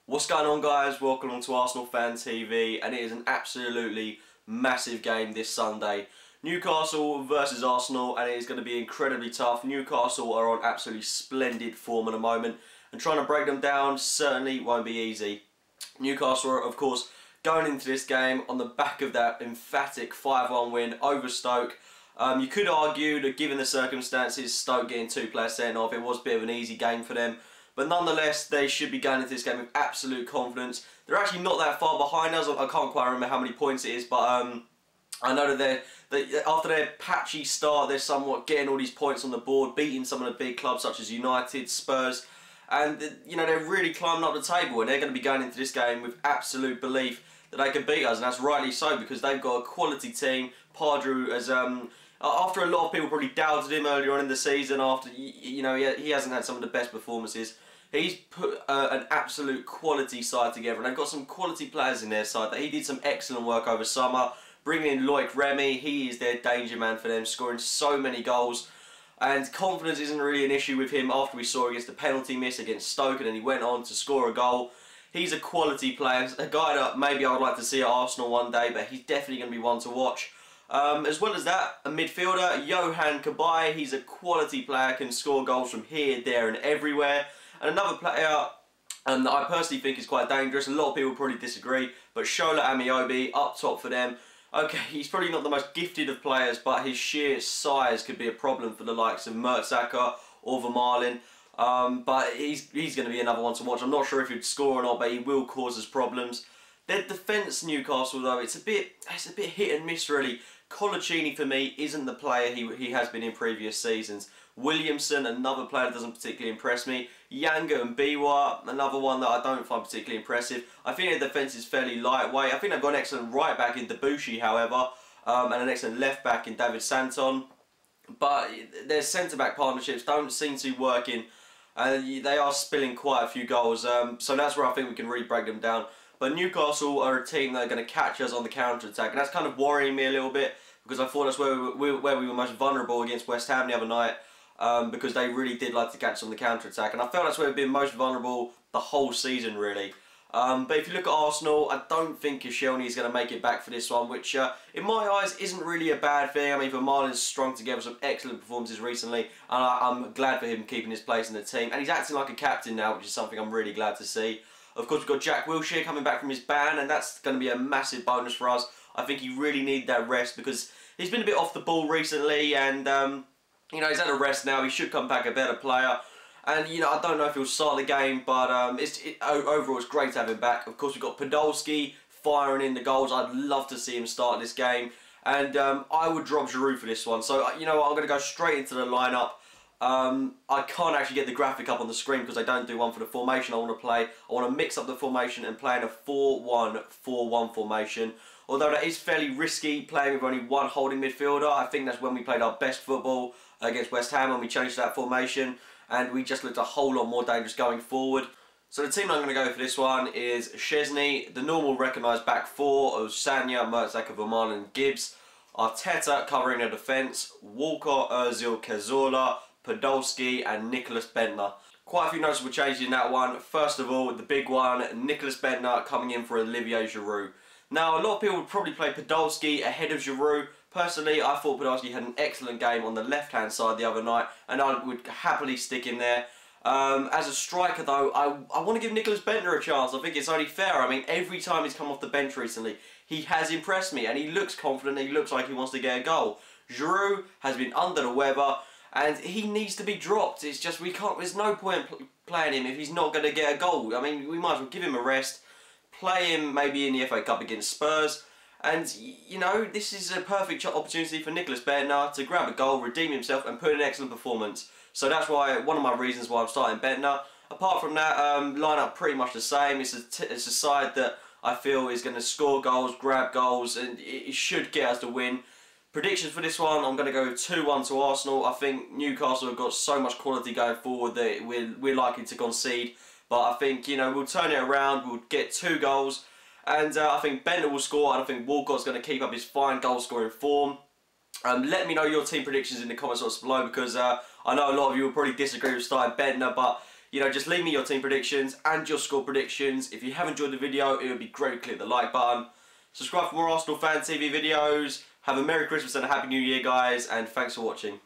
What's going on, guys? Welcome to Arsenal Fan TV, and it is an absolutely massive game this Sunday. Newcastle versus Arsenal, and it is going to be incredibly tough. Newcastle are on absolutely splendid form at the moment, and trying to break them down certainly won't be easy. Newcastle are, of course, going into this game on the back of that emphatic 5-1 win over Stoke. You could argue that given the circumstances, Stoke getting 2 players sent off, it was a bit of an easy game for them. But nonetheless, they should be going into this game with absolute confidence. They're actually not that far behind us. I can't quite remember how many points it is, but I know that after their patchy start, they're somewhat getting all these points on the board, beating some of the big clubs such as United, Spurs, and you know, they're really climbing up the table, and they're going to be going into this game with absolute belief that they can beat us, and that's rightly so because they've got a quality team. Pardew has after a lot of people probably doubted him earlier on in the season, after you know he hasn't had some of the best performances. He's put an absolute quality side together, and they've got some quality players in their side. That he did some excellent work over summer, bringing in Loic Remy. He is their danger man for them, scoring so many goals. And confidence isn't really an issue with him after we saw against the penalty miss against Stoke, and then he went on to score a goal. He's a quality player, a guy that maybe I would like to see at Arsenal one day, but he's definitely going to be one to watch. As well as that, a midfielder, Yohan Cabaye. He's a quality player, can score goals from here, there and everywhere. And another player that I personally think is quite dangerous, a lot of people probably disagree, but Shola Amiobi up top for them. Okay, he's probably not the most gifted of players, but his sheer size could be a problem for the likes of Mertesacker or Vermaelen. But he's going to be another one to watch. I'm not sure if he'd score or not, but he will cause us problems. Their defence, Newcastle, though, it's a bit hit and miss, really. Colaccini, for me, isn't the player he has been in previous seasons. Williamson, another player that doesn't particularly impress me. Yanga and Biwa, another one that I don't find particularly impressive. I think their defence is fairly lightweight. I think they've got an excellent right back in Debuchy, however, and an excellent left back in David Santon. But their centre back partnerships don't seem to be working. They are spilling quite a few goals, so that's where I think we can really break them down. But Newcastle are a team that are going to catch us on the counter-attack, and that's kind of worrying me a little bit, because I thought that's where we were most vulnerable against West Ham the other night, because they really did like to catch us on the counter-attack, and I felt that's where we've been most vulnerable the whole season, really. But if you look at Arsenal, I don't think Koscielny is going to make it back for this one, which in my eyes isn't really a bad thing. I mean, Vermaelen's strung together some excellent performances recently, and I'm glad for him keeping his place in the team, and he's acting like a captain now, which is something I'm really glad to see. Of course, we've got Jack Wilshere coming back from his ban, and that's going to be a massive bonus for us. I think he really needed that rest because he's been a bit off the ball recently, and you know, he's had a rest now. He should come back a better player. And you know, I don't know if he'll start the game, but overall it's great to have him back. Of course, we've got Podolski firing in the goals. I'd love to see him start this game, and I would drop Giroud for this one. So you know what, I'm going to go straight into the lineup. I can't actually get the graphic up on the screen because I don't do one for the formation I want to play. I want to mix up the formation and play in a 4-1-4-1 formation. Although that is fairly risky, playing with only one holding midfielder. I think that's when we played our best football against West Ham when we changed that formation, and we just looked a whole lot more dangerous going forward. So the team I'm going to go for this one is Szczesny, the normal recognised back four of Sagna, Mertesacker, Vermaelen and Gibbs. Arteta covering the defence, Walcott, Ozil, Cazorla, Podolski and Nicholas Bentner. Quite a few noticeable changes in that one. First of all, the big one, Nicholas Bentner coming in for Olivier Giroud. Now, a lot of people would probably play Podolski ahead of Giroud. Personally, I thought Podolski had an excellent game on the left-hand side the other night, and I would happily stick him there. As a striker, though, I want to give Nicholas Bentner a chance. I think it's only fair. I mean, every time he's come off the bench recently, he has impressed me, and he looks confident, he looks like he wants to get a goal. Giroud has been under the weather, and he needs to be dropped. It's just we can't. There's no point playing him if he's not going to get a goal. I mean, we might as well give him a rest, play him maybe in the FA Cup against Spurs, and you know, this is a perfect opportunity for Nicholas Bentner to grab a goal, redeem himself, and put in an excellent performance. So that's why one of my reasons why I'm starting Bentner. Apart from that, lineup pretty much the same. It's a side that I feel is going to score goals, grab goals, and it should get us the win. Predictions for this one, I'm going to go 2-1 to Arsenal. I think Newcastle have got so much quality going forward that we're likely to concede. But I think, you know, we'll turn it around, we'll get 2 goals. And I think Bentner will score, and I think Walcott's going to keep up his fine goal-scoring form. Let me know your team predictions in the comments box below, because I know a lot of you will probably disagree with starting Bentner, but you know, just leave me your team predictions and your score predictions. If you have enjoyed the video, it would be great to click the like button. Subscribe for more Arsenal Fan TV videos. Have a Merry Christmas and a Happy New Year, guys, and thanks for watching.